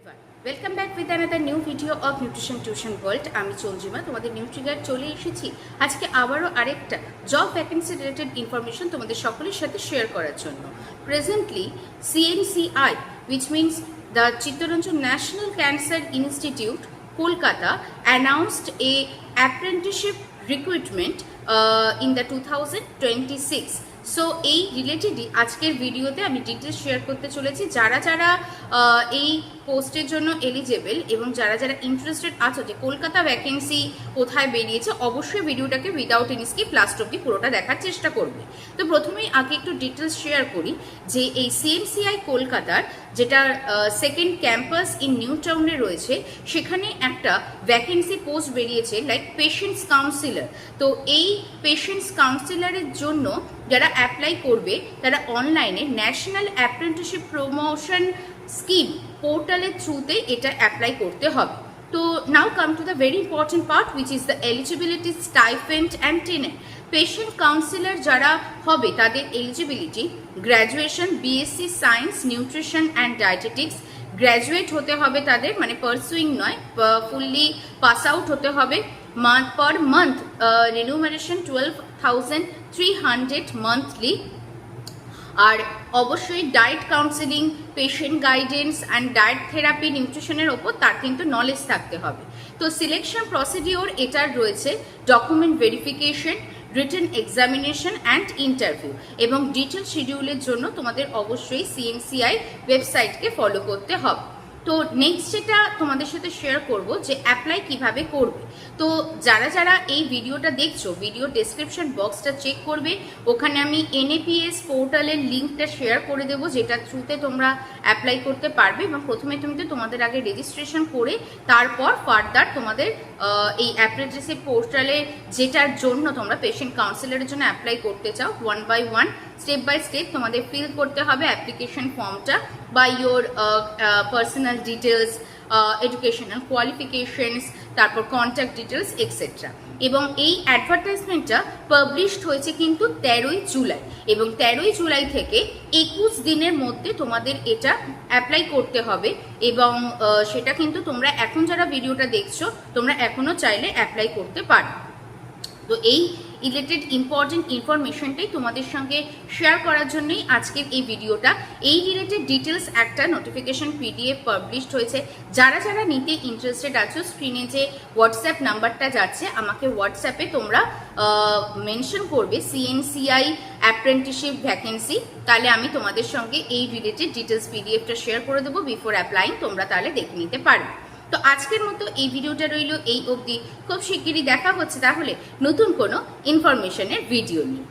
Welcome back with another new video of nutrition tuition world. আমি চঞ্জিমা তোমাদের new trigger চলে এসেছি আজকে আবারও আরেকটা জব ভ্যাকেন্সি রিলেটেড ইনফরমেশন তোমাদের সকলের সাথে শেয়ার করার জন্য। Presently CNCI, which means the Chittaranjan National Cancer Institute, Kolkata, announced a apprenticeship recruitment in the 2026. So এই রিলেটেডই আজকের ভিডিওতে আমি ডিটেলস শেয়ার করতে চলেছি। যারা যারা এই পোস্টের জন্য এলিজেবল এবং যারা যারা ইন্টারেস্টেড আছো যে কলকাতা ভ্যাকেন্সি কোথায় বেরিয়েছে, অবশ্যই ভিডিওটাকে উইদাউট এনি স্কিপ লাস্ট অব্দি পুরোটা দেখার চেষ্টা করবে। তো প্রথমেই আগে একটু ডিটেলস শেয়ার করি যে এই CNCI কলকাতার যেটা সেকেন্ড ক্যাম্পাস ইন নিউ টাউনে রয়েছে, সেখানে একটা ভ্যাকেন্সি পোস্ট বেরিয়েছে লাইক পেশেন্টস কাউন্সিলর। তো এই পেশেন্টস কাউন্সিলরের জন্য যারা অ্যাপ্লাই করবে তারা অনলাইনে ন্যাশনাল অ্যাপ্রেন্টিসশিপ প্রমোশন স্কিম পোর্টালের থ্রুতে এটা অ্যাপ্লাই করতে হবে। তো now come to the very important part, which is the eligibility, stipend and tenant. Patient counsellor যারা হবে তাদের eligibility graduation BSc science nutrition and dietetics, graduate হতে হবে তাদের, মানে পারসুইং নয়, ফুললি পাস আউট হতে হবে। Per month রেনুমারেশন 12,300 monthly. আর অবশ্যই diet counselling, patient guidance and diet therapy, নিউট্রিশনের ওপর তার কিন্তু নলেজ থাকতে হবে। তো সিলেকশন প্রসিডিওর এটার রয়েছে document verification, written examination and interview, এবং ডিটেল শিডিউলের জন্য তোমাদের অবশ্যই CNCI ওয়েবসাইটকে ফলো করতে হবে। তো নেক্সট যেটা তোমাদের সাথে শেয়ার করব যে অ্যাপ্লাই কিভাবে করবে। তো যারা যারা এই ভিডিওটা দেখছো, ভিডিও ডেসক্রিপশন বক্সটা চেক করবে, ওখানে আমি NAPS পোর্টালের লিঙ্কটা শেয়ার করে দেবো, যেটা থ্রুতে তোমরা অ্যাপ্লাই করতে পারবে। এবং প্রথমে তোমাদের আগে রেজিস্ট্রেশন করে তারপর ফার্দার তোমাদের এই অ্যাপ্রেন্টিসশিপ পোর্টালে যেটার জন্য তোমরা পেশেন্ট কাউন্সিলরের জন্য অ্যাপ্লাই করতে চাও, 1 by 1 স্টেপ বাই স্টেপ তোমাদের ফিল করতে হবে অ্যাপ্লিকেশন ফর্মটা by your personal details, educational qualifications, তারপর কন্ট্যাক্ট ডিটেলস এক্সেট্রা। এবং এই অ্যাডভার্টাইজমেন্টটা পাবলিশড হয়েছে কিন্তু 13ই জুলাই, এবং 13ই জুলাই থেকে 21 দিনের মধ্যে তোমাদের এটা অ্যাপ্লাই করতে হবে। এবং সেটা কিন্তু তোমরা এখন যারা ভিডিওটা দেখছো তোমরা এখনও চাইলে অ্যাপ্লাই করতে পারো। তো এই রিলেটেড ইম্পর্টেন্ট ইনফরমেশনটাই তোমাদের সঙ্গে শেয়ার করার জন্যই আজকের এই ভিডিওটা। এই রিলেটেড ডিটেলস একটা নোটিফিকেশন PDF পাবলিশড হয়েছে। যারা যারা নিতে ইন্টারেস্টেড আছো, স্ক্রিনে যে হোয়াটসঅ্যাপ নাম্বারটা যাচ্ছে, আমাকে হোয়াটসঅ্যাপে তোমরা মেনশন করবে CNCI অ্যাপ্রেন্টিসশিপ ভ্যাকেন্সি, তাহলে আমি তোমাদের সঙ্গে এই রিলেটেড ডিটেলস PDFটা শেয়ার করে দেবো। বিফোর অ্যাপ্লাইং তোমরা তাহলে দেখে নিতে পারবে। তো আজকের মতো এই ভিডিওটা রইল এই অবধি। খুব শিগগিরই দেখা হচ্ছে তাহলে নতুন কোনো ইনফরমেশনের ভিডিও নিয়ে।